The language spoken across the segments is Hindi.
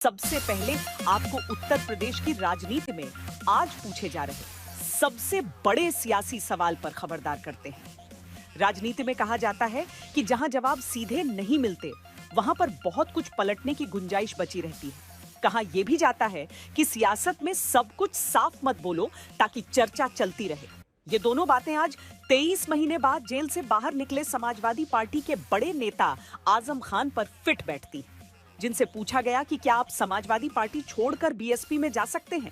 सबसे पहले आपको उत्तर प्रदेश की राजनीति में आज पूछे जा रहे सबसे बड़े सियासी सवाल पर खबरदार करते हैं। राजनीति में कहा जाता है कि जहां जवाब सीधे नहीं मिलते, वहां पर बहुत कुछ पलटने की गुंजाइश बची रहती है। कहा यह भी जाता है कि सियासत में सब कुछ साफ मत बोलो ताकि चर्चा चलती रहे। ये दोनों बातें आज 23 महीने बाद जेल से बाहर निकले समाजवादी पार्टी के बड़े नेता आजम खान पर फिट बैठती हैं। जिनसे पूछा गया कि क्या आप समाजवादी पार्टी छोड़कर बीएसपी में जा सकते हैं,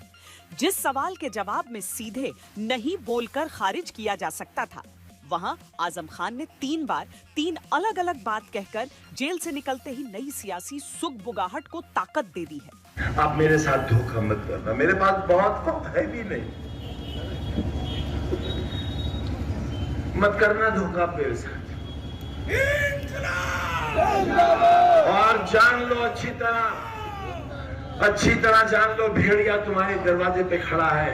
जिस सवाल के जवाब में सीधे नहीं बोलकर खारिज किया जा सकता था, वहां आजम खान ने 3 बार 3 अलग-अलग बात कहकर जेल से निकलते ही नई सियासी सुगबुगाहट को ताकत दे दी है। आप मेरे साथ धोखा मत करना, मेरे पास बहुत वक्त है भी नहीं। मत करना धोखा मेरे साथ। और जान लो अच्छी तरह जान लो, भेड़िया तुम्हारे दरवाजे पे खड़ा है।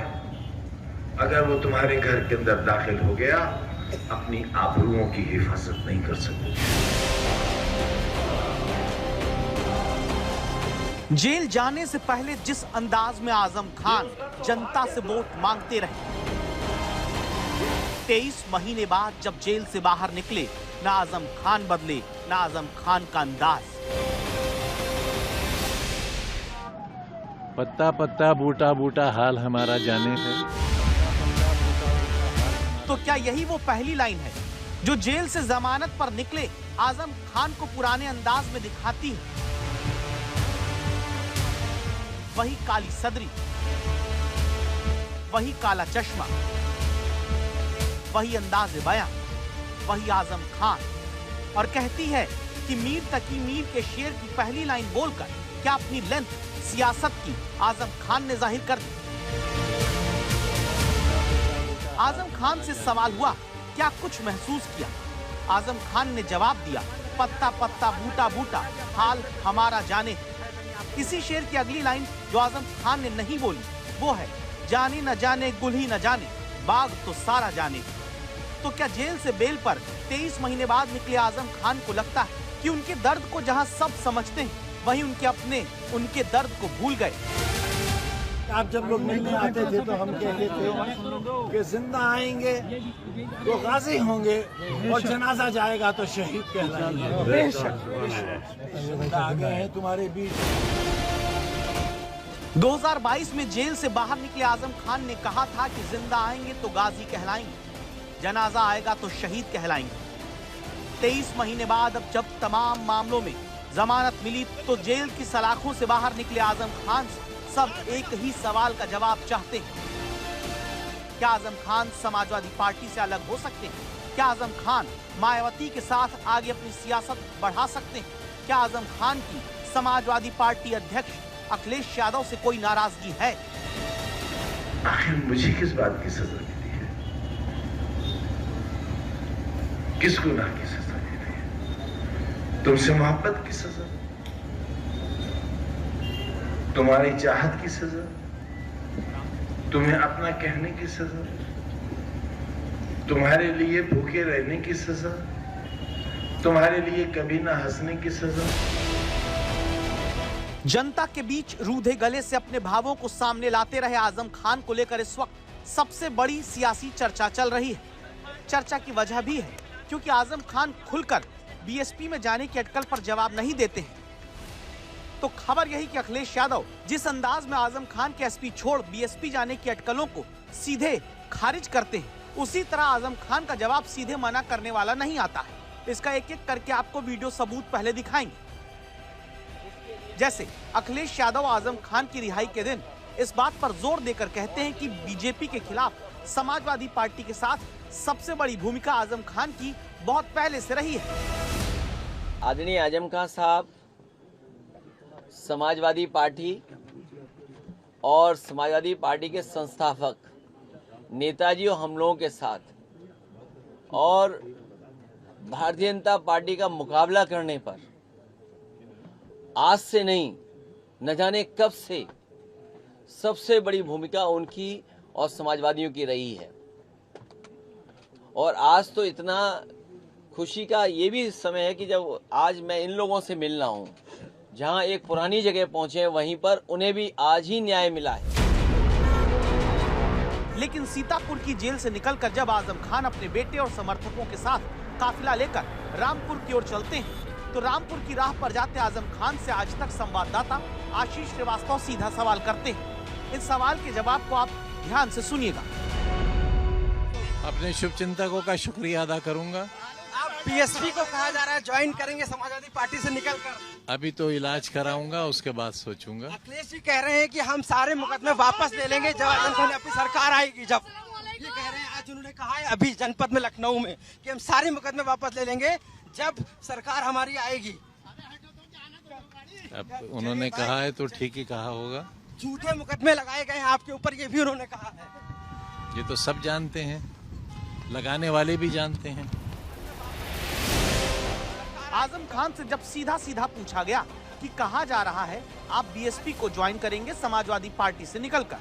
अगर वो तुम्हारे घर के अंदर दाखिल हो गया, अपनी आबरूओं की हिफाजत नहीं कर सकते। जेल जाने से पहले जिस अंदाज में आजम खान जनता से वोट मांगते रहे, 23 महीने बाद जब जेल से बाहर निकले, ना आजम खान बदले, ना आजम खान का अंदाज। पत्ता पत्ता बूटा बूटा हाल हमारा जाने है। तो क्या यही वो पहली लाइन है जो जेल से जमानत पर निकले आजम खान को पुराने अंदाज में दिखाती है? वही काली सदरी, वही काला चश्मा, वही अंदाज बयां, वही आजम खान। और कहती है कि मीर तकी मीर के शेर की पहली लाइन बोलकर क्या अपनी लेंथ सियासत की आजम खान ने जाहिर कर दी। आजम खान से सवाल हुआ, क्या कुछ महसूस किया? आजम खान ने जवाब दिया, पत्ता पत्ता बूटा बूटा हाल हमारा जाने। इसी शेर की अगली लाइन जो आजम खान ने नहीं बोली, वो है, जाने न जाने गुल ही न जाने, बाग तो सारा जाने। तो क्या जेल से बेल पर 23 महीने बाद निकले आजम खान को लगता है कि उनके दर्द को जहां सब समझते हैं, वहीं उनके अपने उनके दर्द को भूल गए? आप जब लोग मिलने आते थे तो हम कहते थे कि जिंदा आएंगे तो गाजी होंगे और जनाजा जाएगा तो शहीद कहलाएंगे। बेशक आ गए हैं तुम्हारे बीच। 2022 में जेल से बाहर निकले आजम खान ने कहा था कि जिंदा आएंगे तो गाजी कहलाएंगे, जनाजा आएगा तो शहीद कहलाएंगे। 23 महीने बाद अब जब तमाम मामलों में जमानत मिली, तो जेल की सलाखों से बाहर निकले आजम खान सब एक ही सवाल का जवाब चाहते हैं। क्या आजम खान समाजवादी पार्टी से अलग हो सकते हैं? क्या आजम खान मायावती के साथ आगे अपनी सियासत बढ़ा सकते हैं? क्या आजम खान की समाजवादी पार्टी अध्यक्ष अखिलेश यादव से कोई नाराजगी है? आखिर मुझे किस बात की सजा मिली है? किस गुनाह की सजा मिली है? तुमसे मोहब्बत की सजा, तुम्हारी चाहत की सजा, तुम्हें अपना कहने की सजा, तुम्हारे लिए भूखे रहने की सजा, तुम्हारे लिए कभी ना हंसने की सजा। जनता के बीच रूधे गले से अपने भावों को सामने लाते रहे आजम खान को लेकर इस वक्त सबसे बड़ी सियासी चर्चा चल रही है। चर्चा की वजह भी है क्योंकि आजम खान खुलकर बीएसपी में जाने की अटकल पर जवाब नहीं देते हैं। तो खबर यही कि अखिलेश यादव जिस अंदाज में आजम खान के एसपी छोड़ बीएसपी जाने की अटकलों को सीधे खारिज करते हैं, उसी तरह आजम खान का जवाब सीधे मना करने वाला नहीं आता है। इसका एक एक करके आपको वीडियो सबूत पहले दिखाएंगे। जैसे अखिलेश यादव आजम खान की रिहाई के दिन इस बात पर जोर देकर कहते हैं कि बीजेपी के खिलाफ समाजवादी पार्टी के साथ सबसे बड़ी भूमिका आजम खान की बहुत पहले से रही है। आदरणीय आजम खान साहब समाजवादी पार्टी और समाजवादी पार्टी के संस्थापक नेताजी और हम लोगों के साथ और भारतीय जनता पार्टी का मुकाबला करने पर आज से नहीं, न जाने कब से सबसे बड़ी भूमिका उनकी और समाजवादियों की रही है। और आज तो इतना खुशी का ये भी समय है कि जब आज मैं इन लोगों से मिल रहा हूँ जहां एक पुरानी जगह पहुंचे वहीं पर उन्हें भी आज ही न्याय मिला है। लेकिन सीतापुर की जेल से निकलकर जब आजम खान अपने बेटे और समर्थकों के साथ काफिला लेकर रामपुर की ओर चलते हैं तो रामपुर की राह पर जाते आजम खान से आज तक संवाददाता आशीष श्रीवास्तव सीधा सवाल करते हैं। इस सवाल के जवाब को आप ध्यान से सुनिएगा। अपने शुभचिंतकों का शुक्रिया अदा करूंगा। आप बीएसपी को कहा जा रहा है ज्वाइन करेंगे समाजवादी पार्टी से निकलकर। अभी तो इलाज कराऊंगा, उसके बाद सोचूंगा। अखिलेश जी कह रहे हैं कि हम सारे मुकदमे वापस ले लेंगे जब आजम खान अपनी सरकार आएगी। जब ये कह रहे हैं, आज उन्होंने कहा है अभी जनपद में लखनऊ में कि हम सारे मुकदमे वापस ले लेंगे जब सरकार हमारी आएगी। अब उन्होंने कहा है तो ठीक ही कहा होगा। झूठे मुकदमे लगाए गए हैं आपके ऊपर, ये भी उन्होंने कहा है। ये तो सब जानते हैं, लगाने वाले भी जानते हैं। आजम खान से जब सीधा सीधा पूछा गया कि कहा जा रहा है आप बीएसपी को ज्वाइन करेंगे समाजवादी पार्टी से निकलकर,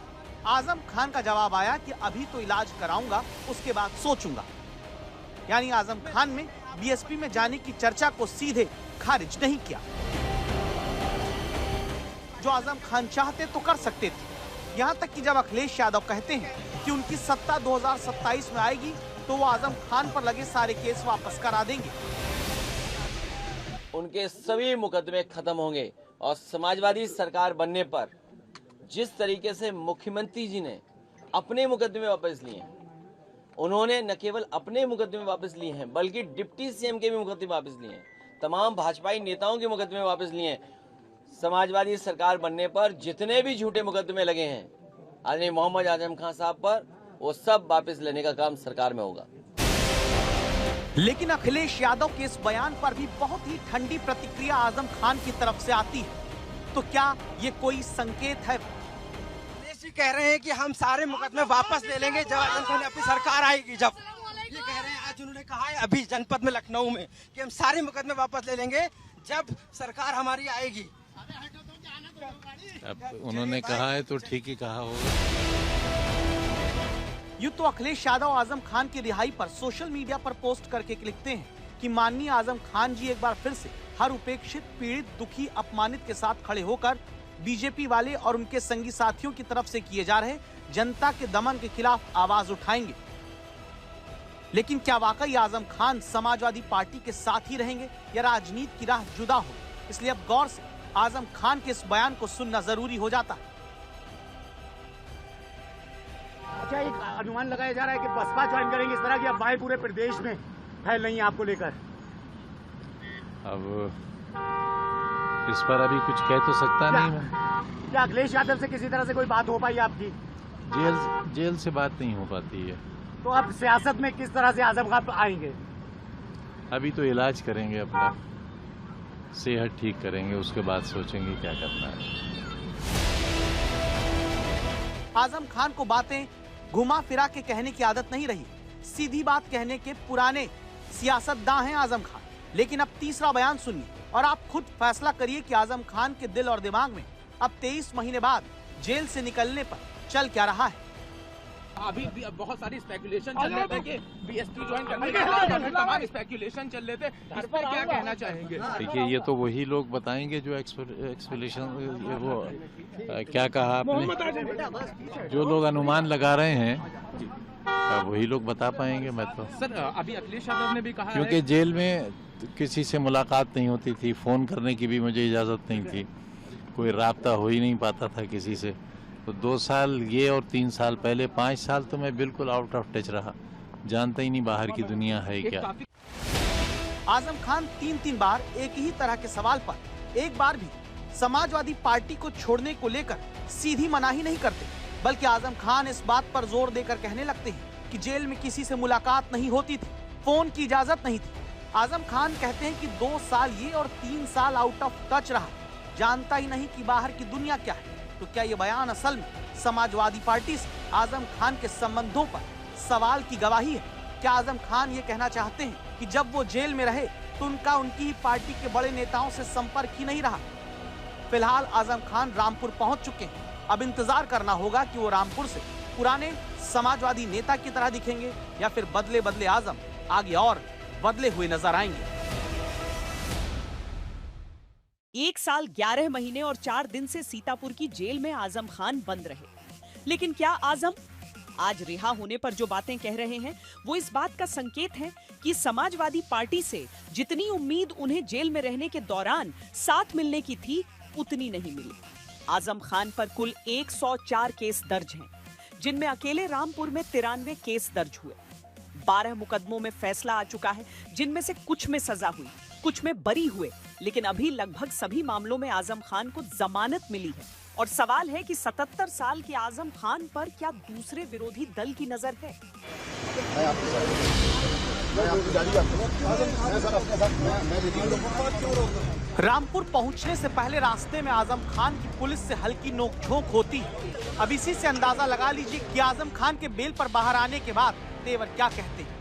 आजम खान का जवाब आया कि अभी तो इलाज कराऊंगा, उसके बाद सोचूंगा। यानी आजम खान में बीएसपी में जाने की चर्चा को सीधे खारिज नहीं किया। जो आजम खान चाहते तो कर सकते थे। यहाँ तक कि जब अखिलेश यादव कहते हैं कि उनकी सत्ता 2027 में आएगी तो वो आजम खान पर लगे सारे केस वापस करा देंगे। उनके सभी मुकदमे खत्म होंगे और समाजवादी सरकार बनने पर जिस तरीके से मुख्यमंत्री जी ने अपने मुकदमे वापस लिए हैं, उन्होंने न केवल अपने मुकदमे वापस लिए हैं बल्कि डिप्टी सीएम के भी मुकदमे वापस लिए हैं, तमाम भाजपाई नेताओं के मुकदमे वापस लिए हैं। समाजवादी सरकार बनने पर जितने भी झूठे मुकदमे लगे हैं आदरणीय मोहम्मद आजम खान साहब पर, वो सब वापस लेने का काम सरकार में होगा। लेकिन अखिलेश यादव के इस बयान पर भी बहुत ही ठंडी प्रतिक्रिया आजम खान की तरफ से आती है। तो क्या ये कोई संकेत है? अखिलेश जी कह रहे हैं कि हम सारे मुकदमे वापस ले लेंगे जब आजम खान अपनी सरकार आएगी। जब ये कह रहे हैं, आज उन्होंने कहा है अभी जनपद में लखनऊ में कि हम सारे मुकदमे वापस ले लेंगे जब सरकार हमारी आएगी। अब उन्होंने कहा है तो ठीक ही कहा होगा। यूं तो अखिलेश यादव आजम खान की रिहाई पर सोशल मीडिया पर पोस्ट करके लिखते हैं कि माननीय आजम खान जी एक बार फिर से हर उपेक्षित, पीड़ित, दुखी, अपमानित के साथ खड़े होकर बीजेपी वाले और उनके संगी साथियों की तरफ से किए जा रहे जनता के दमन के खिलाफ आवाज उठाएंगे। लेकिन क्या वाकई आजम खान समाजवादी पार्टी के साथ ही रहेंगे या राजनीति की राह जुदा हो? इसलिए अब गौर से आजम खान के इस बयान को सुनना जरूरी हो जाता है। अच्छा, एक अनुमान लगाया जा रहा है कि बसपा ज्वाइन करेंगे, इस तरह की अफवाहें पूरे प्रदेश में फैल रही हैं आपको लेकर। अब इस पर अभी कुछ कह तो सकता नहीं मैं। क्या अखिलेश यादव से किसी तरह से कोई बात हो पाई आपकी? जेल से बात नहीं हो पाती है। तो अब सियासत में किस तरह से आजम खान आएंगे? अभी तो इलाज करेंगे, अपना सेहत ठीक करेंगे, उसके बाद सोचेंगे क्या करना है। आजम खान को बातें घुमा फिरा के कहने की आदत नहीं रही, सीधी बात कहने के पुराने सियासतदान हैं आजम खान। लेकिन अब तीसरा बयान सुनिए और आप खुद फैसला करिए कि आजम खान के दिल और दिमाग में अब 23 महीने बाद जेल से निकलने पर चल क्या रहा है। अभी भी बहुत सारी स्पेकुलेशन चल रहे थे कि बीएसपी ज्वाइन करने के बाद तमाम स्पेकुलेशन चल रहे थे, इस पर क्या कहना चाहेंगे? देखिए, ये तो वही लोग बताएंगे जो एक्सपेक्टेशन, वो क्या कहा आपने, जो लोग अनुमान लगा रहे हैं वही लोग बता पाएंगे। मैं तो सर, अभी अखिलेश यादव ने भी कहा है, क्योंकि जेल में किसी से मुलाकात नहीं होती थी, फोन करने की भी मुझे इजाजत नहीं थी, कोई राब्ता हो ही नहीं पाता था किसी से। तो 2 साल ये और 3 साल पहले 5 साल तो मैं बिल्कुल आउट ऑफ टच रहा, जानता ही नहीं बाहर की दुनिया है क्या। आजम खान 3 बार एक ही तरह के सवाल पर एक बार भी समाजवादी पार्टी को छोड़ने को लेकर सीधी मनाही नहीं करते, बल्कि आजम खान इस बात पर जोर देकर कहने लगते हैं कि जेल में किसी से मुलाकात नहीं होती थी, फोन की इजाजत नहीं थी। आजम खान कहते हैं कि 2 साल ये और 3 साल आउट ऑफ टच रहा, जानता ही नहीं कि बाहर की दुनिया क्या है। तो क्या ये बयान असल में समाजवादी पार्टी से आजम खान के संबंधों पर सवाल की गवाही है? क्या आजम खान ये कहना चाहते हैं कि जब वो जेल में रहे तो उनका उनकी ही पार्टी के बड़े नेताओं से संपर्क ही नहीं रहा? फिलहाल आजम खान रामपुर पहुंच चुके हैं। अब इंतजार करना होगा कि वो रामपुर से पुराने समाजवादी नेता की तरह दिखेंगे या फिर बदले बदले आजम आगे और बदले हुए नजर आएंगे। 1 साल 11 महीने और 4 दिन से सीतापुर की जेल में आजम खान बंद रहे। लेकिन क्या आजम आज रिहा होने पर जो बातें कह रहे हैं वो इस बात का संकेत है कि समाजवादी पार्टी से जितनी उम्मीद उन्हें जेल में रहने के दौरान साथ मिलने की थी उतनी नहीं मिली। आजम खान पर कुल 104 केस दर्ज हैं, जिनमें अकेले रामपुर में 93 केस दर्ज हुए। 12 मुकदमों में फैसला आ चुका है, जिनमें से कुछ में सजा हुई, कुछ में बरी हुए, लेकिन अभी लगभग सभी मामलों में आजम खान को जमानत मिली है। और सवाल है कि 77 साल के आजम खान पर क्या दूसरे विरोधी दल की नजर है? रामपुर पहुंचने से पहले रास्ते में आजम खान की पुलिस से हल्की नोकझोंक होती है। अब इसी से अंदाजा लगा लीजिए कि आजम खान के बेल पर बाहर आने के बाद तेवर क्या कहते हैं।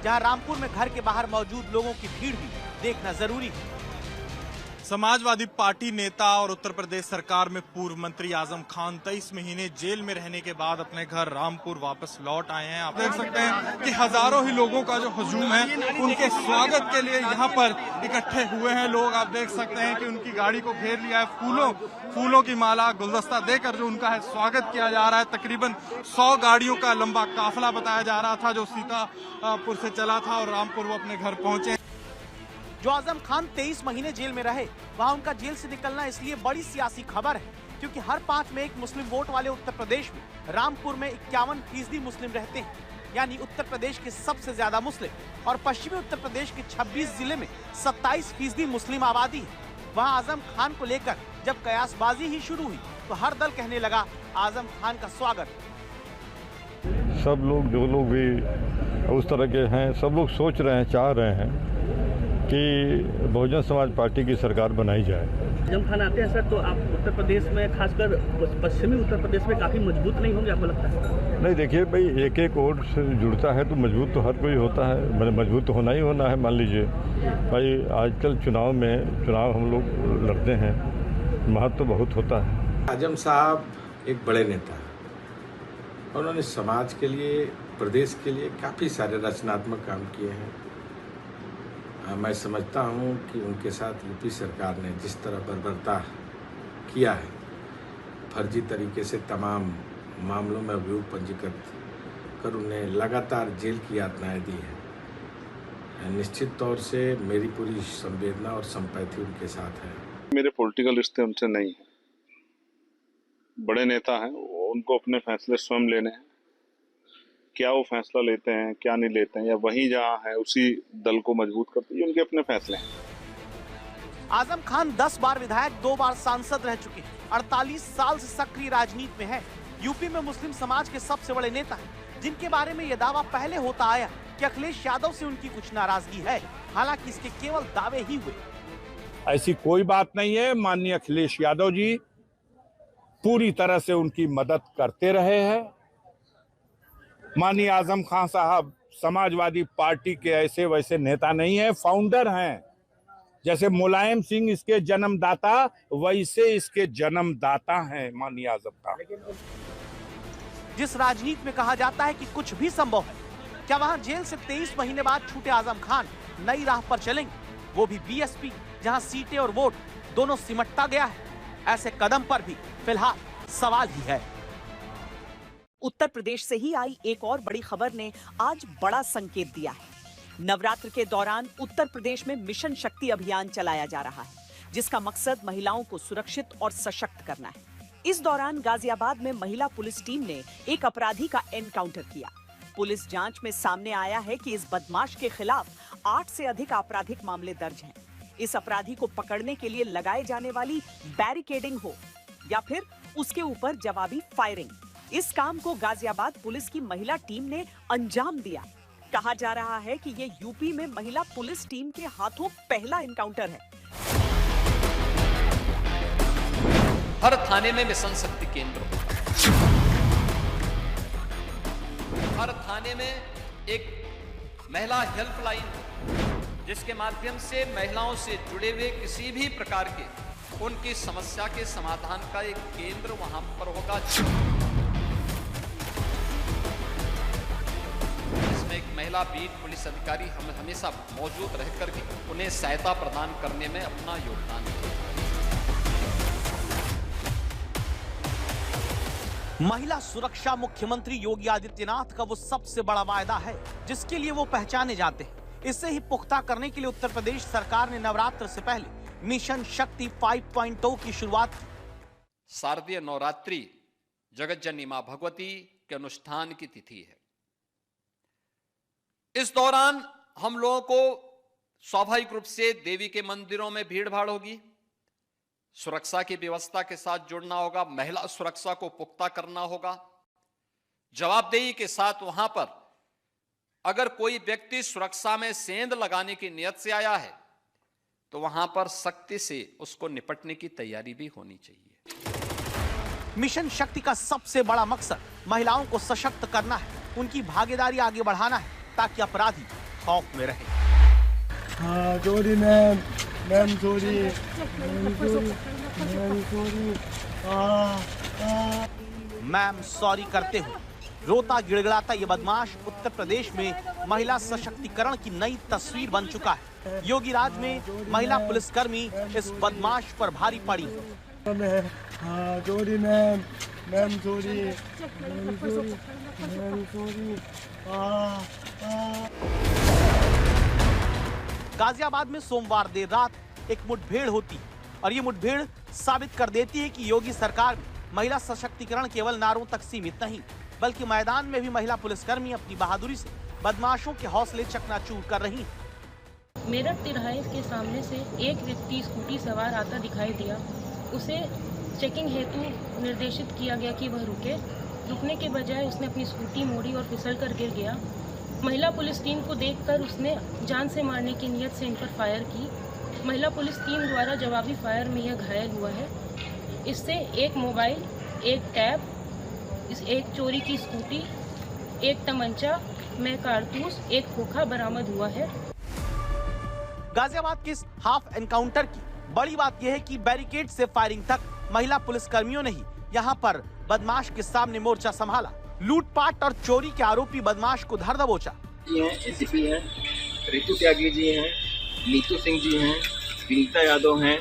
जहां रामपुर में घर के बाहर मौजूद लोगों की भीड़ भी देखना जरूरी है। समाजवादी पार्टी नेता और उत्तर प्रदेश सरकार में पूर्व मंत्री आजम खान 23 महीने जेल में रहने के बाद अपने घर रामपुर वापस लौट आए हैं। आप देख सकते हैं कि हजारों ही लोगों का जो हुजूम है उनके स्वागत के लिए यहाँ पर इकट्ठे हुए हैं लोग। आप देख सकते हैं कि उनकी गाड़ी को घेर लिया है, फूलों की माला गुलदस्ता देकर जो उनका है स्वागत किया जा रहा है। तकरीबन 100 गाड़ियों का लंबा काफिला बताया जा रहा था जो सीतापुर से चला था और रामपुर वो अपने घर पहुंचे। जो आजम खान 23 महीने जेल में रहे, वहां उनका जेल से निकलना इसलिए बड़ी सियासी खबर है क्योंकि हर 5 में एक मुस्लिम वोट वाले उत्तर प्रदेश में रामपुर में 51% मुस्लिम रहते हैं, यानी उत्तर प्रदेश के सबसे ज्यादा मुस्लिम। और पश्चिमी उत्तर प्रदेश के 26 जिले में 27% मुस्लिम आबादी है। वहां आजम खान को लेकर जब कयासबाजी ही शुरू हुई तो हर दल कहने लगा आजम खान का स्वागत। सब लोग जो लोग भी उस तरह के हैं, सब लोग सोच रहे हैं, चाह रहे हैं कि बहुजन समाज पार्टी की सरकार बनाई जाए। आजम खान आते हैं सर, तो आप उत्तर प्रदेश में, खासकर पश्चिमी उत्तर प्रदेश में काफ़ी मजबूत नहीं होंगे आपको लगता है? नहीं, देखिए भाई, एक एक वोट से जुड़ता है तो मजबूत तो हर कोई होता है, मजबूत तो होना ही होना है। मान लीजिए भाई, आजकल चुनाव हम लोग लड़ते हैं, महत्व तो बहुत होता है। आजम साहब एक बड़े नेता हैं, उन्होंने समाज के लिए, प्रदेश के लिए काफ़ी सारे रचनात्मक काम किए हैं। मैं समझता हूं कि उनके साथ यूपी सरकार ने जिस तरह बर्बरता किया है, फर्जी तरीके से तमाम मामलों में अभियोग पंजीकृत कर उन्हें लगातार जेल की यातनाएं दी हैं, निश्चित तौर से मेरी पूरी संवेदना और संपैथी उनके साथ है। मेरे पॉलिटिकल रिश्ते उनसे नहीं हैं, बड़े नेता हैं, उनको अपने फैसले स्वयं लेने हैं। क्या वो फैसला लेते हैं, क्या नहीं लेते हैं, या वही जहाँ है उसी दल को मजबूत करते हैं, उनके अपने फैसले हैं। आजम खान 10 बार विधायक, 2 बार सांसद रह चुके हैं, 48 साल से सक्रिय राजनीति में है। यूपी में मुस्लिम समाज के सबसे बड़े नेता हैं, जिनके बारे में यह दावा पहले होता आया कि अखिलेश यादव से उनकी कुछ नाराजगी है। हालांकि इसके केवल दावे ही हुए। ऐसी कोई बात नहीं है। माननीय अखिलेश यादव जी पूरी तरह से उनकी मदद करते रहे हैं। माननीय आजम खान साहब समाजवादी पार्टी के ऐसे वैसे नेता नहीं है, फाउंडर हैं। जैसे मुलायम सिंह इसके जन्मदाता, वैसे इसके जन्मदाता हैं माननीय आजम खान। जिस राजनीति में कहा जाता है कि कुछ भी संभव है, क्या वहां जेल से 23 महीने बाद छूटे आजम खान नई राह पर चलेंगे, वो भी बीएसपी, जहां सीटें और वोट दोनों सिमटता गया है? ऐसे कदम पर भी फिलहाल सवाल ही है। उत्तर प्रदेश से ही आई एक और बड़ी खबर ने आज बड़ा संकेत दिया है। नवरात्र के दौरान उत्तर प्रदेश में मिशन शक्ति अभियान चलाया जा रहा है, जिसका मकसद महिलाओं को सुरक्षित और सशक्त करना है। इस दौरान गाजियाबाद में महिला पुलिस टीम ने एक अपराधी का एनकाउंटर किया। पुलिस जांच में सामने आया है कि इस बदमाश के खिलाफ 8 से अधिक आपराधिक मामले दर्ज हैं। इस अपराधी को पकड़ने के लिए लगाए जाने वाली बैरिकेडिंग हो या फिर उसके ऊपर जवाबी फायरिंग, इस काम को गाजियाबाद पुलिस की महिला टीम ने अंजाम दिया। कहा जा रहा है कि ये यूपी में महिला पुलिस टीम के हाथों पहला एनकाउंटर है। हर थाने में मिशन शक्ति केंद्र, हर थाने में एक महिला हेल्पलाइन, जिसके माध्यम से महिलाओं से जुड़े हुए किसी भी प्रकार के उनकी समस्या के समाधान का एक केंद्र वहां पर होगा। इसमें एक महिला बीट पुलिस अधिकारी हम हमेशा मौजूद रहकर के उन्हें सहायता प्रदान करने में अपना योगदान दिया। महिला सुरक्षा मुख्यमंत्री योगी आदित्यनाथ का वो सबसे बड़ा वायदा है जिसके लिए वो पहचाने जाते हैं। इसे ही पुख्ता करने के लिए उत्तर प्रदेश सरकार ने नवरात्र से पहले मिशन शक्ति 5.0 की शुरुआत की। शारदीय नवरात्रि जगत जननी मां भगवती के अनुष्ठान की तिथि है। इस दौरान हम लोगों को स्वाभाविक रूप से देवी के मंदिरों में भीड़ भाड़ होगी, सुरक्षा की व्यवस्था के साथ जुड़ना होगा, महिला सुरक्षा को पुख्ता करना होगा। जवाबदेही के साथ वहां पर अगर कोई व्यक्ति सुरक्षा में सेंध लगाने की नियत से आया है तो वहां पर सख्ती से उसको निपटने की तैयारी भी होनी चाहिए। मिशन शक्ति का सबसे बड़ा मकसद महिलाओं को सशक्त करना है, उनकी भागीदारी आगे बढ़ाना है ताकि अपराधी खौफ में रहे। हाँ, चोरी मैम चोरी। मैम सॉरी करते हुए रोता गिड़गिड़ाता ये बदमाश उत्तर प्रदेश में महिला सशक्तिकरण की नई तस्वीर बन चुका है। योगी राज में महिला पुलिसकर्मी इस बदमाश पर भारी पड़ी। हाँ, चोरी मैम चोरी। गाजियाबाद में सोमवार देर रात एक मुठभेड़ होती और ये मुठभेड़ साबित कर देती है कि योगी सरकार में महिला सशक्तिकरण केवल नारों तक सीमित नहीं बल्कि मैदान में भी महिला पुलिसकर्मी अपनी बहादुरी से बदमाशों के हौसले चकनाचूर कर रही हैं। मेरठ तिराहे के सामने से एक व्यक्ति स्कूटी सवार आता दिखाई दिया। उसे चेकिंग हेतु निर्देशित किया गया कि वह रुके। रुकने के बजाय उसने अपनी स्कूटी मोड़ी और फिसल कर गिर गया। महिला पुलिस टीम को देखकर उसने जान से मारने की नियत से इन पर फायर की। महिला पुलिस टीम द्वारा जवाबी फायर में यह घायल हुआ है। इससे एक मोबाइल, एक टैब, एक चोरी की स्कूटी, एक तमंचा में कारतूस, एक खोखा बरामद हुआ है। गाजियाबाद के इस हाफ एनकाउंटर की बड़ी बात यह है कि बैरिकेड से फायरिंग तक महिला पुलिसकर्मियों ने ही यहां पर बदमाश के सामने मोर्चा संभाला। लूटपाट और चोरी के आरोपी बदमाश को धर दबोचा। एसीपी हैं, रितु त्यागी जी हैं, नीतू सिंह जी हैं, विनीता यादव हैं।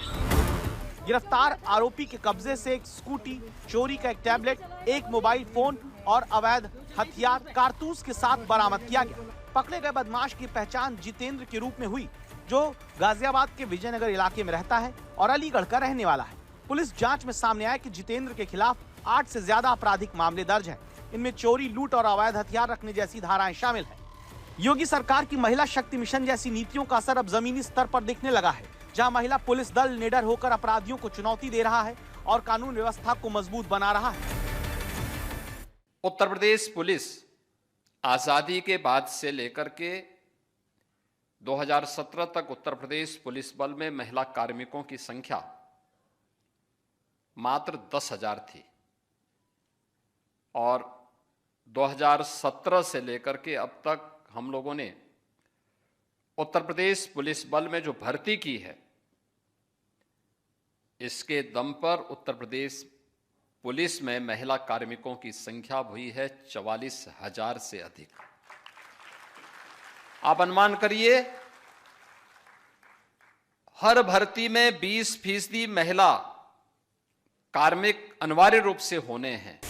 गिरफ्तार आरोपी के कब्जे से एक स्कूटी, चोरी का एक टैबलेट, एक मोबाइल फोन और अवैध हथियार कारतूस के साथ बरामद किया गया। पकड़े गए बदमाश की पहचान जितेंद्र के रूप में हुई, जो गाजियाबाद के विजयनगर इलाके में रहता है और अलीगढ़ का रहने वाला है। पुलिस जांच में सामने आया कि जितेंद्र के खिलाफ 8 से ज्यादा आपराधिक मामले दर्ज हैं। इनमें चोरी, लूट और अवैध हथियार रखने जैसी धाराएं शामिल हैं। योगी सरकार की महिला शक्ति मिशन जैसी नीतियों का असर अब जमीनी स्तर पर दिखने लगा है, जहां महिला पुलिस दल निडर होकर अपराधियों को चुनौती दे रहा है और कानून व्यवस्था को मजबूत बना रहा है। उत्तर प्रदेश पुलिस आजादी के बाद से लेकर के 2017 तक उत्तर प्रदेश पुलिस बल में महिला कार्मिकों की संख्या मात्र 10,000 थी और 2017 से लेकर के अब तक हम लोगों ने उत्तर प्रदेश पुलिस बल में जो भर्ती की है, इसके दम पर उत्तर प्रदेश पुलिस में महिला कार्मिकों की संख्या हुई है 44,000 से अधिक। आप अनुमान करिए, हर भर्ती में 20% महिला कार्मिक अनिवार्य रूप से होने हैं।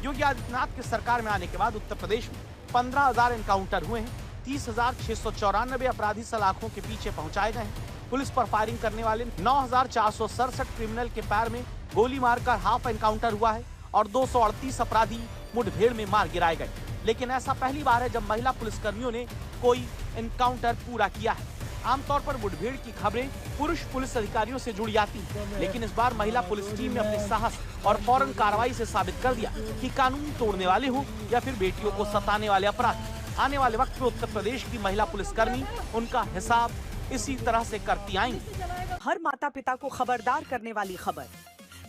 योगी आदित्यनाथ की सरकार में आने के बाद उत्तर प्रदेश में 15,000 एनकाउंटर हुए हैं, 30,694 अपराधी सलाखों के पीछे पहुंचाए गए हैं। पुलिस पर फायरिंग करने वाले 9,467 क्रिमिनल के पैर में गोली मारकर हाफ एनकाउंटर हुआ है और 238 अपराधी मुठभेड़ में मार गिराए गए। लेकिन ऐसा पहली बार है जब महिला पुलिसकर्मियों ने कोई एनकाउंटर पूरा किया है। आमतौर पर मुठभेड़ की खबरें पुरुष पुलिस अधिकारियों से जुड़ी आती हैं, लेकिन इस बार महिला पुलिस टीम ने अपने साहस और फौरन कार्रवाई से साबित कर दिया कि कानून तोड़ने वाले हों या फिर बेटियों को सताने वाले अपराधी, आने वाले वक्त में उत्तर प्रदेश की महिला पुलिसकर्मी उनका हिसाब इसी तरह से करती आएंगी। हर माता पिता को खबरदार करने वाली खबर।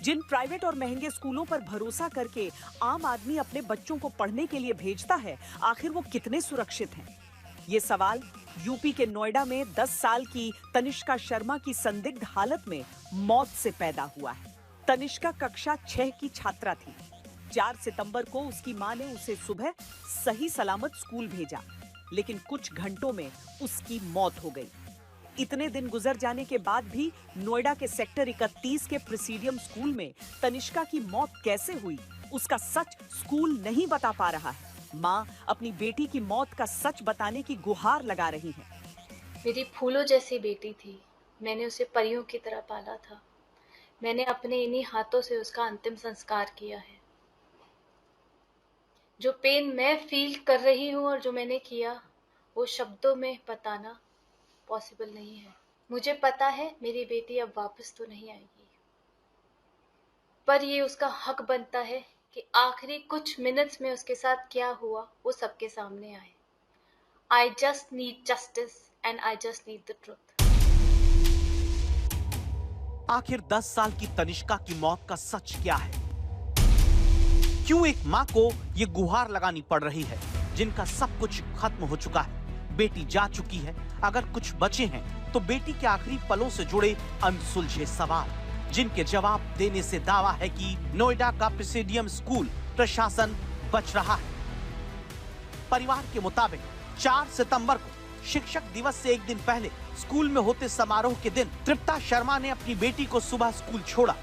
जिन प्राइवेट और महंगे स्कूलों पर भरोसा करके आम आदमी अपने बच्चों को पढ़ने के लिए भेजता है, आखिर वो कितने सुरक्षित हैं? ये सवाल यूपी के नोएडा में 10 साल की तनिष्का शर्मा की संदिग्ध हालत में मौत से पैदा हुआ है। तनिष्का कक्षा 6 की छात्रा थी। 4 सितंबर को उसकी मां ने उसे सुबह सही सलामत स्कूल भेजा। लेकिन कुछ घंटों में उसकी मौत हो गई। इतने दिन गुजर जाने के बाद भी नोएडा के सेक्टर 31 के प्रेसिडियम स्कूल में तनिष्का की मौत कैसे हुई, उसका सच स्कूल नहीं बता पा रहा है। माँ अपनी बेटी की मौत का सच बताने की गुहार लगा रही है। मेरी फूलों जैसी बेटी थी, मैंने उसे परियों की तरह पाला था। मैंने अपने इन्हीं हाथों से उसका अंतिम संस्कार किया है। जो पेन मैं फील कर रही हूँ और जो मैंने किया, वो शब्दों में बताना पॉसिबल नहीं है। मुझे पता है मेरी बेटी अब वापस तो नहीं आएगी, पर ये उसका हक बनता है कि आखिरी कुछ मिनट्स में उसके साथ क्या हुआ वो सबके सामने आए। I just need justice and I just need the truth. आखिर 10 साल की तनिष्का की मौत का सच क्या है? क्यों एक माँ को ये गुहार लगानी पड़ रही है जिनका सब कुछ खत्म हो चुका है? बेटी जा चुकी है, अगर कुछ बचे हैं तो बेटी के आखिरी पलों से जुड़े अनसुलझे सवाल, जिनके जवाब देने से दावा है कि नोएडा का प्रेसिडियम स्कूल प्रशासन बच रहा है। परिवार के मुताबिक 4 सितंबर को शिक्षक दिवस से एक दिन पहले स्कूल में होते समारोह के दिन तृप्ता शर्मा ने अपनी बेटी को सुबह स्कूल छोड़ा।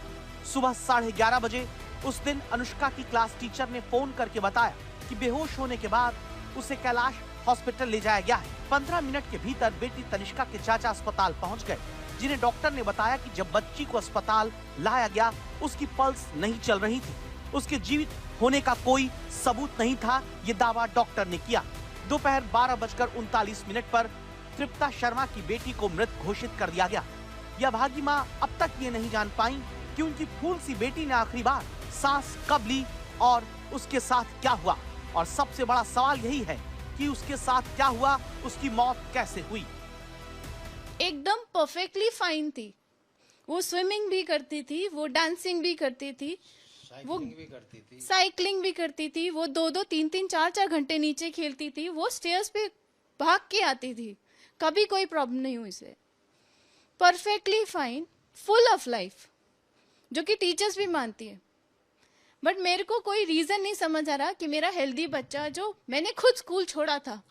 सुबह 11:30 बजे उस दिन अनुष्का की क्लास टीचर ने फोन करके बताया कि बेहोश होने के बाद उसे कैलाश हॉस्पिटल ले जाया गया है। 15 मिनट के भीतर बेटी तनिष्का के चाचा अस्पताल पहुंच गए, जिन्हें डॉक्टर ने बताया कि जब बच्ची को अस्पताल लाया गया उसकी पल्स नहीं चल रही थी, उसके जीवित होने का कोई सबूत नहीं था, ये दावा डॉक्टर ने किया। दोपहर 12:39 पर तृप्ता शर्मा की बेटी को मृत घोषित कर दिया गया। यह भागी माँ अब तक ये नहीं जान पाई कि उनकी फूल सी बेटी ने आखिरी बार सांस कब ली और उसके साथ क्या हुआ। और सबसे बड़ा सवाल यही है कि उसके साथ क्या हुआ, उसकी मौत कैसे हुई। एकदम परफेक्टली फाइन थी, वो स्विमिंग भी करती थी, वो डांसिंग भी करती थी, वो साइकिलिंग भी करती थी, वो 2-2, 3-3, 4-4 घंटे नीचे खेलती थी, वो स्टेयर्स पे भाग के आती थी, कभी कोई प्रॉब्लम नहीं हुई से। Perfectly fine, full of life, जो कि टीचर्स भी मानती है। बट मेरे को कोई रीजन नहीं समझ आ रहा कि मेरा हेल्दी बच्चा जो मैंने खुद स्कूल छोड़ा था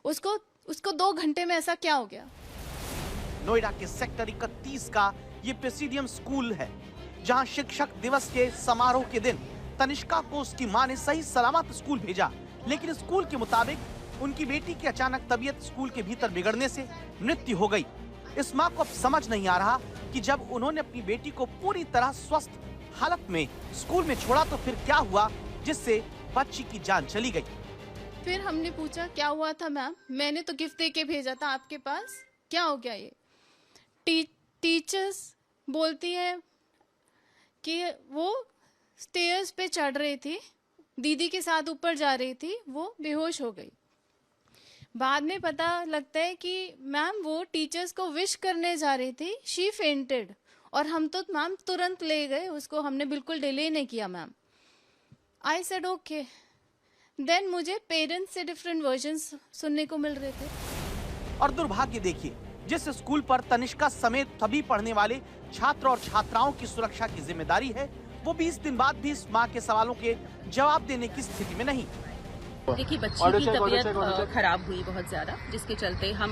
उसको 2 घंटे में ऐसा क्या हो गया। नोएडा के सेक्टर 31 का ये प्रेसिडियम स्कूल है, जहां शिक्षक दिवस के समारोह के दिन तनिष्का को उसकी मां ने सही सलामत स्कूल भेजा, लेकिन स्कूल के मुताबिक उनकी बेटी की अचानक तबीयत स्कूल के भीतर बिगड़ने से मृत्यु हो गई। इस मां को अब समझ नहीं आ रहा कि जब उन्होंने अपनी बेटी को पूरी तरह स्वस्थ हालत में स्कूल में छोड़ा तो फिर क्या हुआ जिससे बच्ची की जान चली गई। फिर हमने पूछा क्या हुआ था मैम, मैंने तो गिफ्ट दे के भेजा था आपके पास, क्या हो गया ये। टीचर्स बोलती है कि वो स्टेयर्स पे चढ़ रही थी, दीदी के साथ ऊपर जा रही थी, वो बेहोश हो गई। बाद में पता लगता है कि मैम वो टीचर्स को विश करने जा रही थी, शी फेंटेड, और हम तो मैम तुरंत ले गए उसको, हमने बिल्कुल डिले नहीं किया ma'am. I said okay. Then मुझे पेरेंट्स से डिफरेंट वर्जन्स सुनने को मिल रहे थे। और दुर्भाग्य देखिए, जिस स्कूल पर तनिष्का समेत सभी पढ़ने वाले छात्र और छात्राओं की सुरक्षा की जिम्मेदारी है, वो 20 दिन बाद भी इस मां के सवालों के जवाब देने की स्थिति में नहीं। देखिए, बच्ची की तबीयत खराब हुई बहुत ज़्यादा, जिसके चलते हम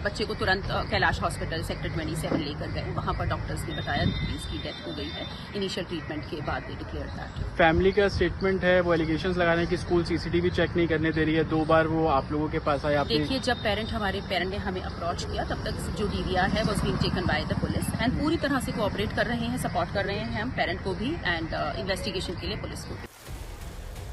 बच्चे को तुरंत कैलाश हॉस्पिटल सेक्टर 27 लेकर गए। वहाँ पर डॉक्टर्स ने बताया कि इसकी डेथ हो गई है। इनिशियल ट्रीटमेंट के बाद दे डिक्लेयर दैट। फैमिली का स्टेटमेंट है, वो एलिगेशंस लगा रहे हैं कि स्कूल सीसीटीवी चेक नहीं करने दे रही है। 2 बार वो आप लोगों के पास आया। देखिए, जब हमारे पेरेंट ने हमें अप्रोच किया, तब तक जो डीवीआर है वो being taken by the police and पूरी तरह से कोऑपरेट कर रहे हैं, सपोर्ट कर रहे हैं हम पेरेंट को भी एंड इन्वेस्टिगेशन के लिए पुलिस को।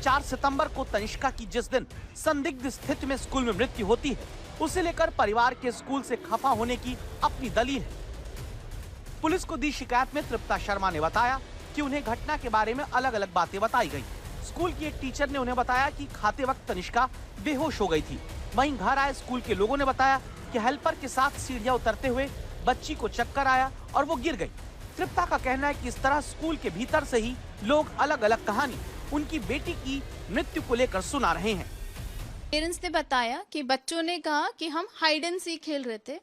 4 सितंबर को तनिष्का की जिस दिन संदिग्ध स्थिति में स्कूल में मृत्यु होती है, उसे लेकर परिवार के स्कूल से खफा होने की अपनी दलील है। पुलिस को दी शिकायत में तृप्ता शर्मा ने बताया कि उन्हें घटना के बारे में अलग अलग बातें बताई गई। स्कूल की एक टीचर ने उन्हें बताया कि खाते वक्त तनिष्का बेहोश हो गई थी। वहीं घर आए स्कूल के लोगों ने बताया कि हेल्पर के साथ सीढ़ियां उतरते हुए बच्ची को चक्कर आया और वो गिर गई। तृप्ता का कहना है कि इस तरह स्कूल के भीतर से ही लोग अलग अलग कहानी उनकी बेटी की मृत्यु को लेकर सुना रहे हैं। पेरेंट्स ने बताया कि बच्चों ने कहा कि हम हाइड एंड सीक खेल रहे थे।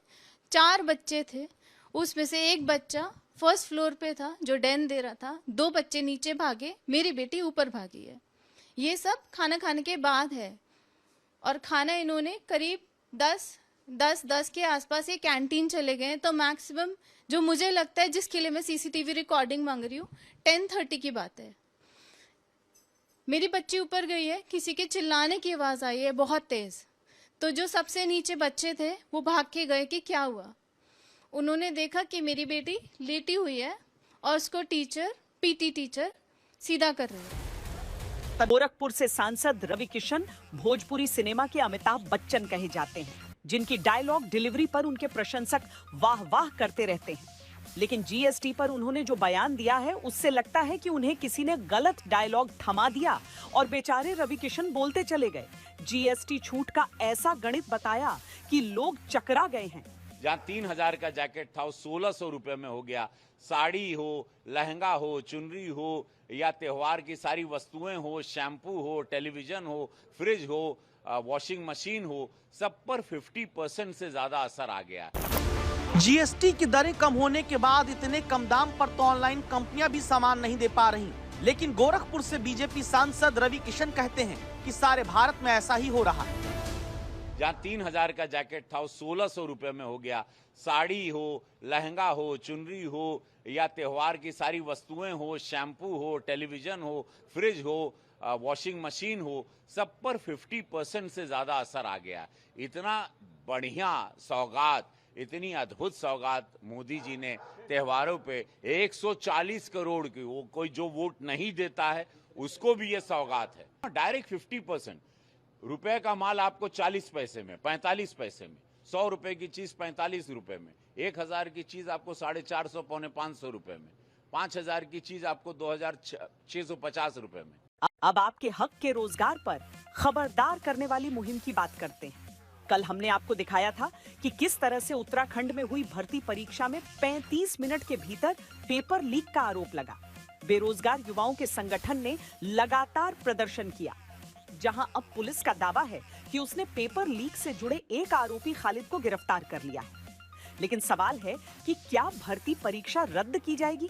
4 बच्चे थे, उसमें से एक बच्चा फर्स्ट फ्लोर पे था जो डेन दे रहा था, 2 बच्चे नीचे भागे, मेरी बेटी ऊपर भागी है। ये सब खाना खाने के बाद है और खाना इन्होंने करीब 10 के आसपास ये कैंटीन चले गए। तो मैक्सिमम जो मुझे लगता है, जिसके लिए मैं सीसीटीवी रिकॉर्डिंग मांग रही हूँ, 10:30 की बात है। मेरी बच्ची ऊपर गई है, किसी के चिल्लाने की आवाज आई है बहुत तेज। तो जो सबसे नीचे बच्चे थे वो भाग के गए कि क्या हुआ। उन्होंने देखा कि मेरी बेटी लेटी हुई है और उसको पीटी टीचर सीधा कर रही है। गोरखपुर से सांसद रवि किशन भोजपुरी सिनेमा के अमिताभ बच्चन कहे जाते हैं, जिनकी डायलॉग डिलीवरी पर उनके प्रशंसक वाह वाह करते रहते हैं। लेकिन जीएसटी पर उन्होंने जो बयान दिया है, उससे लगता है कि उन्हें किसी ने गलत डायलॉग थमा दिया और बेचारे रवि किशन बोलते चले गए। जीएसटी छूट का ऐसा गणित बताया कि लोग चकरा गए हैं। जहाँ 3000 का जैकेट था वो 1600 रुपए में हो गया। साड़ी हो, लहंगा हो, चुनरी हो या त्योहार की सारी वस्तुएं हो, शैम्पू हो, टेलीविजन हो, फ्रिज हो, वॉशिंग मशीन हो, सब पर 50% से ज्यादा असर आ गया। जीएसटी की दरें कम होने के बाद इतने कम दाम पर तो ऑनलाइन कंपनियां भी सामान नहीं दे पा रही। लेकिन गोरखपुर से बीजेपी सांसद रवि किशन कहते हैं कि सारे भारत में ऐसा ही हो रहा है। जहाँ 3000 का जैकेट था वो 1600 रुपए में हो गया। साड़ी हो, लहंगा हो, चुनरी हो या त्योहार की सारी वस्तुएं हो, शैम्पू हो, टेलीविजन हो, फ्रिज हो, वॉशिंग मशीन हो, सब पर 50% से ज्यादा असर आ गया। इतना बढ़िया सौगात, इतनी अद्भुत सौगात मोदी जी ने त्योहारों पे 140 करोड़ की, वो कोई जो वोट नहीं देता है उसको भी ये सौगात है। डायरेक्ट 50%। रुपए का माल आपको 40 पैसे में, 45 पैसे में, 100 रुपए की चीज 45 रुपए में, 1000 की चीज आपको 450 पौने 500 रुपए में, 5000 की चीज आपको 2650 रुपए में। अब आपके हक के रोजगार पर खबरदार करने वाली मुहिम की बात करते हैं। कल हमने आपको दिखाया था कि किस तरह से उत्तराखंड में हुई भर्ती परीक्षा में 35 मिनट के भीतर पेपर लीक का आरोप लगा। बेरोजगार युवाओं के संगठन ने लगातार प्रदर्शन किया, जहां अब पुलिस का दावा है कि उसने पेपर लीक से जुड़े एक आरोपी खालिद को गिरफ्तार कर लिया है। लेकिन सवाल है कि क्या भर्ती परीक्षा रद्द की जाएगी?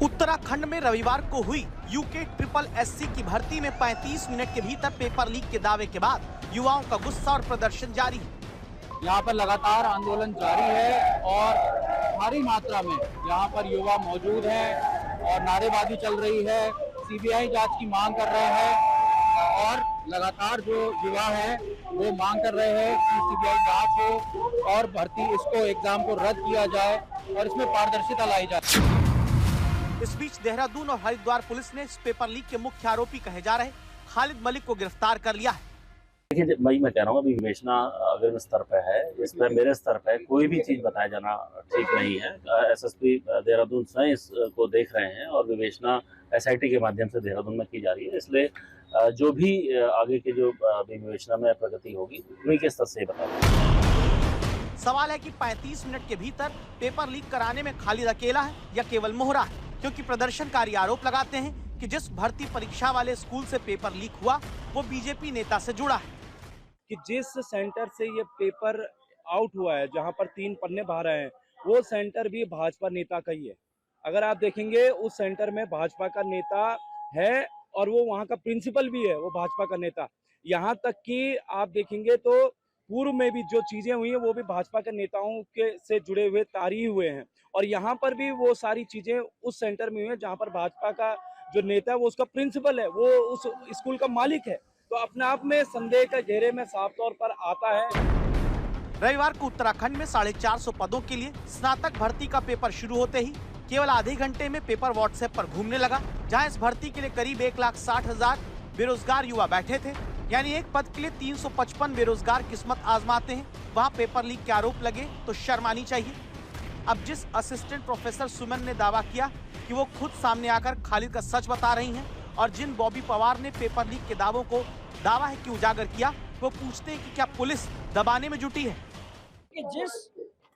उत्तराखंड में रविवार को हुई यूके SSSC की भर्ती में 35 मिनट के भीतर पेपर लीक के दावे के बाद युवाओं का गुस्सा और प्रदर्शन जारी है। यहाँ पर लगातार आंदोलन जारी है और भारी मात्रा में यहाँ पर युवा मौजूद हैं और नारेबाजी चल रही है। सीबीआई जांच की मांग कर रहे हैं और लगातार जो युवा हैं वो मांग कर रहे हैं कि सीबीआई जांच हो और भर्ती इसको एग्जाम को रद्द किया जाए और इसमें पारदर्शिता लाई जाए। इस बीच देहरादून और हरिद्वार पुलिस ने इस पेपर लीक के मुख्य आरोपी कहे जा रहे खालिद मलिक को गिरफ्तार कर लिया है। देखिए, मैं कह रहा हूँ अभी विवेचना अग्रिम स्तर पे है, इस पर मेरे स्तर पे कोई भी चीज बताया जाना ठीक नहीं है। एसएसपी देहरादून स्वयं इसको देख रहे हैं और विवेचना एसआईटी के माध्यम से देहरादून में की जा रही है। इसलिए जो भी आगे की जो विवेचना में प्रगति होगी उन्हीं के स्तर से बताया। सवाल है कि 35 मिनट के भीतर पेपर लीक कराने में खालिद अकेला है या केवल मोहरा है, क्योंकि प्रदर्शनकारी आरोप लगाते हैं कि जिस भर्ती परीक्षा वाले स्कूल से पेपर लीक हुआ वो बीजेपी नेता से जुड़ा है। कि जिस सेंटर से ये पेपर आउट हुआ है, जहां पर 3 पन्ने बाहर आए हैं, वो सेंटर भी भाजपा नेता का ही है। अगर आप देखेंगे उस सेंटर में भाजपा का नेता है और वो वहां का प्रिंसिपल भी है, वो भाजपा का नेता। यहाँ तक कि आप देखेंगे तो पूर्व में भी जो चीजें हुई हैं वो भी भाजपा के नेताओं के से जुड़े हुए तारी हुए हैं और यहाँ पर भी वो सारी चीजें उस सेंटर में हुई हैं जहाँ पर भाजपा का जो नेता है वो उसका प्रिंसिपल है, वो उस स्कूल का मालिक है। तो अपने आप में संदेह के घेरे में साफ तौर पर आता है। रविवार को उत्तराखंड में 450 पदों के लिए स्नातक भर्ती का पेपर शुरू होते ही केवल आधे घंटे में पेपर व्हाट्सएप पर घूमने लगा, जहां इस भर्ती के लिए करीब 1,60,000 बेरोजगार युवा बैठे थे। यानी एक पद के लिए 355 बेरोजगार किस्मत आजमाते हैं। वहां पेपर लीक के आरोप लगे तो शर्म आनी चाहिए। अब जिस असिस्टेंट प्रोफेसर सुमन ने दावा किया कि वो खुद सामने आकर खालिद का सच बता रही हैं और जिन बॉबी पवार ने पेपर लीक के दावों को दावा है कि उजागर किया, वो पूछते हैं कि क्या पुलिस दबाने में जुटी है। कि जिस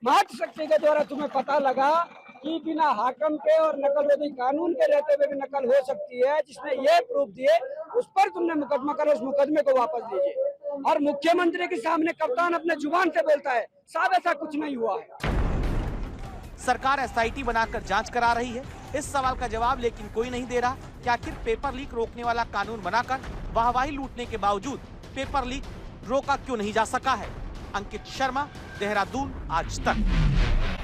स्मार्ट शक्ति के द्वारा तुम्हें पता लगा कि बिना हाकम के और नकलरोधी कानून के रहते हुए भी नकल हो सकती है, जिसने ये प्रूफ दिए, उस पर तुमने मुकदमा करो, उस मुकदमे को वापस लीजिए। और मुख्यमंत्री के सामने कप्तान अपने जुबान से बोलता है, साहब ऐसा कुछ नहीं हुआ है। सरकार एसआईटी बनाकर जांच करा रही है। इस सवाल का जवाब लेकिन कोई नहीं दे रहा कि आखिर पेपर लीक रोकने वाला कानून बनाकर वाहवाही लूटने के बावजूद पेपर लीक रोका क्यों नहीं जा सका है। अंकित शर्मा, देहरादून, आज तक।